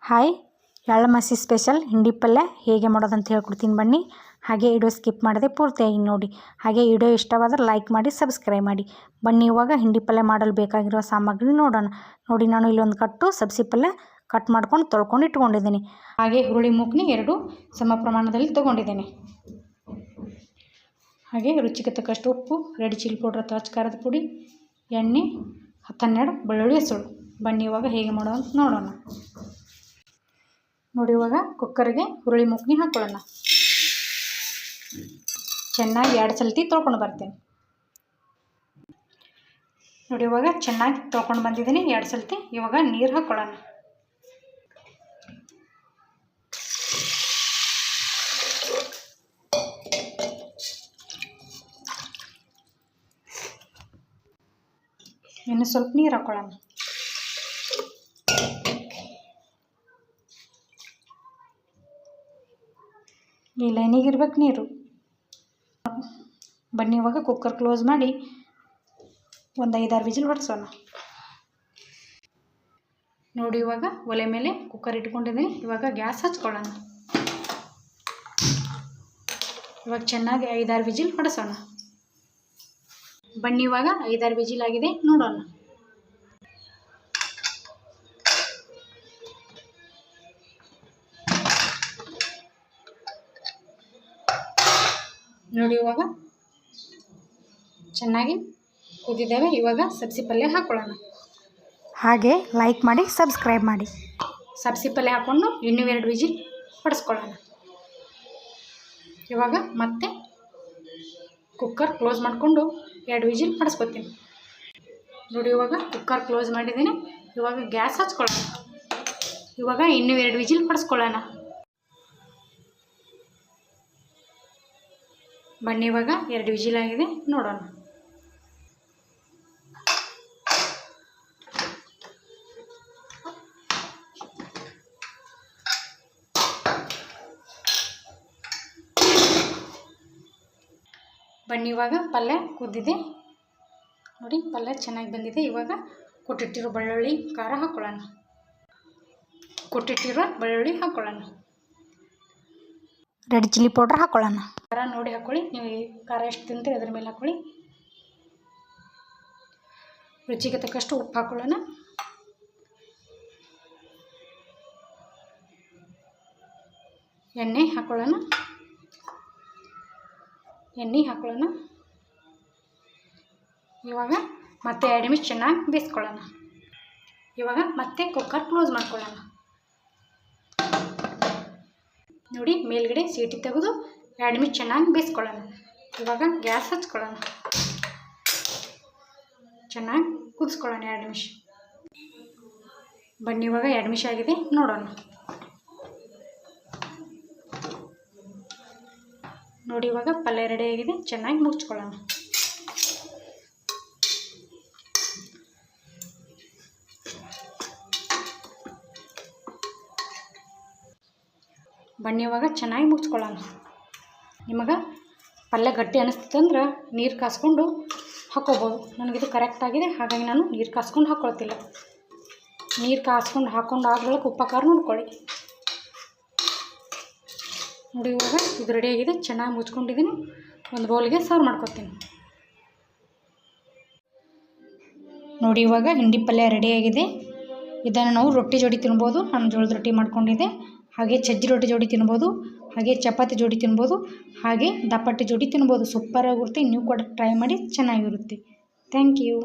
Hi ಎಳ್ಳಮಾಸಿ special ಹಿಂಡಿ ಪಲ್ಯ ಹೇಗೆ ಮಾಡೋದು ಅಂತ ಹೇಳ್ಕೊಡ್ತೀನಿ ಬನ್ನಿ. ಹಾಗೆ ವಿಡಿಯೋ ಸ್ಕಿಪ್ ಮಾಡದೆ ಪೂರ್ತಿಯಾಗಿ ನೋಡಿ. ಹಾಗೆ ವಿಡಿಯೋ ಇಷ್ಟವಾದರೆ ಲೈಕ್ ಮಾಡಿ ಸಬ್ಸ್ಕ್ರೈಬ್ ಮಾಡಿ. ಬನ್ನಿ ಇವಾಗ ಹಿಂಡಿ ಪಲ್ಯ ಮಾಡಲು ಬೇಕಾಗಿರುವ ಸಾಮಗ್ರಿ ನೋಡೋಣ. ನೋಡಿ, ನಾನು ಇಲ್ಲೊಂದು ಕಟ್ಟು ಸಬ್ಸಿ ಪಲ್ಯ ಕಟ್ ಮಾಡ್ಕೊಂಡು ತೊಳ್ಕೊಂಡು ಇಟ್ಕೊಂಡಿದ್ದೀನಿ. ಹಾಗೆ ಹುರುಳಿ ಮೂಗ್ನಿ 2 ಸಮ ಪ್ರಮಾಣದಲ್ಲಿ ತೊಗೊಂಡಿದ್ದೇನೆ. ಹಾಗೆ ರುಚಿಗೆ ತಕ್ಕಷ್ಟು ಉಪ್ಪು, ರೆಡ್ ಚಿಲ್ಲಿ ಪೌಡ್ರ್ ಅಥವಾ ಖಾರದ ಪುಡಿ, ಎಣ್ಣೆ, 10-12 ಬೆಳ್ಳುಳ್ಳಿ ಹೆಸರು. ಬನ್ನಿ ಇವಾಗ ಹೇಗೆ ಮಾಡೋದು ಅಂತ ನೋಡೋಣ. ನೋಡಿ, ಇವಾಗ ಕುಕ್ಕರ್ಗೆ ಹುರುಳಿ ಮೂಗ್ನಿ ಹಾಕೊಳ್ಳೋಣ. ಚೆನ್ನಾಗಿ 2 ಸಲ ತೊಳ್ಕೊಂಡು ಬರ್ತೇನೆ. ನೋಡಿ, ಇವಾಗ ಚೆನ್ನಾಗಿ ತೊಳ್ಕೊಂಡು ಬಂದಿದ್ದೀನಿ 2 ಸಲ. ಇವಾಗ ನೀರು ಹಾಕೊಳ್ಳೋಣ. ಇನ್ನು ಸ್ವಲ್ಪ ನೀರು ಹಾಕೊಳ್ಳೋಣ. ಈ ಲೈನಿಗಿರ್ಬೇಕು ನೀರು. ಬನ್ನಿ ಇವಾಗ ಕುಕ್ಕರ್ ಕ್ಲೋಸ್ ಮಾಡಿ ಒಂದು 5-6 ವಿಜಿಲ್ ಹೊಡ್ಸೋಣ. ನೋಡಿ, ಇವಾಗ ಒಲೆ ಮೇಲೆ ಕುಕ್ಕರ್ ಇಟ್ಕೊಂಡಿದ್ದೀನಿ. ಇವಾಗ ಗ್ಯಾಸ್ ಹಚ್ಕೊಳ್ಳೋಣ. ಇವಾಗ ಚೆನ್ನಾಗಿ 5-6 ವಿಜಿಲ್ ಹೊಡ್ಸೋಣ. ಬನ್ನಿ ಇವಾಗ 5-6 ವಿಜಿಲ್ ಆಗಿದೆ, ನೋಡೋಣ. ನೋಡಿ, ಇವಾಗ ಚೆನ್ನಾಗಿ ಕುದಿದ್ದಾವೆ. ಇವಾಗ ಸಬ್ಸಿ ಪಲ್ಯ ಹಾಕೊಳ್ಳೋಣ. ಹಾಗೆ ಲೈಕ್ ಮಾಡಿ ಸಬ್ಸ್ಕ್ರೈಬ್ ಮಾಡಿ. ಸಬ್ಸಿ ಪಲ್ಯ ಹಾಕ್ಕೊಂಡು ಇನ್ನೂ 2 ವಿಜಿಲ್ ಹೊಡೆಸ್ಕೊಳ್ಳೋಣ. ಇವಾಗ ಮತ್ತೆ ಕುಕ್ಕರ್ ಕ್ಲೋಸ್ ಮಾಡಿಕೊಂಡು 2 ವಿಜಿಲ್ ಹೊಡೆಸ್ಕೊತೀನಿ. ನೋಡಿ, ಇವಾಗ ಕುಕ್ಕರ್ ಕ್ಲೋಸ್ ಮಾಡಿದ್ದೀನಿ. ಇವಾಗ ಗ್ಯಾಸ್ ಹಚ್ಕೊಳ್ಳೋಣ. ಇವಾಗ ಇನ್ನೂ 2 ವಿಜಿಲ್ ಹೊಡೆಸ್ಕೊಳ್ಳೋಣ. ಬನ್ನಿ ಇವಾಗ 2 ವಿಜಿಲ್ ಆಗಿದೆ, ನೋಡೋಣ. ಬನ್ನಿ ಇವಾಗ ಪಲ್ಯ ಕುದ್ದಿದೆ. ನೋಡಿ, ಪಲ್ಯ ಚೆನ್ನಾಗಿ ಬಂದಿದೆ. ಇವಾಗ ಕೊಟ್ಟಿಟ್ಟಿರೋ ಬೆಳ್ಳುಳ್ಳಿ ಖಾರ ಹಾಕೊಳ್ಳೋಣ. ಕೊಟ್ಟಿಟ್ಟಿರೋ ಬೆಳ್ಳುಳ್ಳಿ ಹಾಕೊಳ್ಳೋಣ. ರೆಡ್ ಚಿಲ್ಲಿ ಪೌಡ್ರ್ ಹಾಕೊಳ್ಳೋಣ. ಖಾರ ನೋಡಿ ಹಾಕ್ಕೊಳ್ಳಿ. ನೀವು ಖಾರ ಎಷ್ಟು ತಿಂತೀರಿ ಅದ್ರ ಮೇಲೆ ಹಾಕ್ಕೊಳ್ಳಿ. ರುಚಿಗೆ ತಕ್ಕಷ್ಟು ಉಪ್ಪು ಹಾಕೊಳ್ಳೋಣ. ಎಣ್ಣೆ ಹಾಕೊಳ್ಳೋಣ. ಇವಾಗ ಮತ್ತೆ 2 ನಿಮಿಷ ಚೆನ್ನಾಗಿ ಬೇಯಿಸ್ಕೊಳ್ಳೋಣ. ಇವಾಗ ಮತ್ತೆ ಕುಕ್ಕರ್ ಕ್ಲೋಸ್ ಮಾಡ್ಕೊಳ್ಳೋಣ. ನೋಡಿ, ಮೇಲ್ಗಡೆ ಸೀಟಿ ತೆಗೆದು 2 ನಿಮಿಷ ಚೆನ್ನಾಗಿ ಬೇಯಿಸ್ಕೊಳ್ಳೋಣ. ಇವಾಗ ಗ್ಯಾಸ್ ಹಚ್ಕೊಳ್ಳೋಣ. ಚೆನ್ನಾಗಿ ಕುದಿಸ್ಕೊಳ್ಳೋಣ 2 ನಿಮಿಷ. ಬನ್ನಿ ಇವಾಗ 2 ನಿಮಿಷ ಆಗಿದೆ, ನೋಡೋಣ. ನೋಡಿ, ಇವಾಗ ಪಲ್ಯ ರೆಡಿ ಆಗಿದೆ. ಚೆನ್ನಾಗಿ ಮುಚ್ಕೊಳ್ಳೋಣ. ಬನ್ನಿ ಇವಾಗ ಚೆನ್ನಾಗಿ ಮುಚ್ಕೊಳ್ಳೋಣ. ನಿಮಗೆ ಪಲ್ಯ ಗಟ್ಟಿ ಅನ್ನಿಸ್ತಂದ್ರೆ ನೀರು ಕಾಸ್ಕೊಂಡು ಹಾಕ್ಕೋಬೋದು. ನನಗಿದು ಕರೆಕ್ಟ್ ಆಗಿದೆ, ಹಾಗಾಗಿ ನಾನು ನೀರು ಕಾಸ್ಕೊಂಡು ಹಾಕ್ಕೊಳ್ತಿಲ್ಲ. ನೀರು ಕಾಸ್ಕೊಂಡು ಹಾಕ್ಕೊಂಡು ಆದ್ಮೇಲೆ ಉಪ್ಪು ಖಾರ ನೋಡ್ಕೊಳ್ಳಿ. ನೋಡಿ, ಇವಾಗ ಇದು ರೆಡಿ ಆಗಿದೆ. ಚೆನ್ನಾಗಿ ಮುಚ್ಕೊಂಡಿದ್ದೀನಿ. ಒಂದು ಬೌಲಿಗೆ ಸರ್ವ್ ಮಾಡ್ಕೊತೀನಿ. ನೋಡಿ, ಇವಾಗ ಹಿಂಡಿ ಪಲ್ಯ ರೆಡಿಯಾಗಿದೆ. ಇದನ್ನು ನಾವು ರೊಟ್ಟಿ ಜೋಡಿ ತಿನ್ಬೋದು. ನಾನು ಜೋಳದ ರೊಟ್ಟಿ ಮಾಡ್ಕೊಂಡಿದ್ದೆ. ಹಾಗೆ ಸಜ್ಜಿ ರೊಟ್ಟಿ ಜೋಡಿ ತಿನ್ಬೋದು. ಹಾಗೆ ಚಪಾತಿ ಜೋಡಿ ತಿನ್ಬೋದು. ಹಾಗೆ ದಪ್ಪಟ್ಟಿ ಜೋಡಿ ತಿನ್ಬೋದು. ಸೂಪರಾಗಿರುತ್ತೆ. ನೀವು ಕೂಡ ಟ್ರೈ ಮಾಡಿ, ಚೆನ್ನಾಗಿರುತ್ತೆ. Thank you.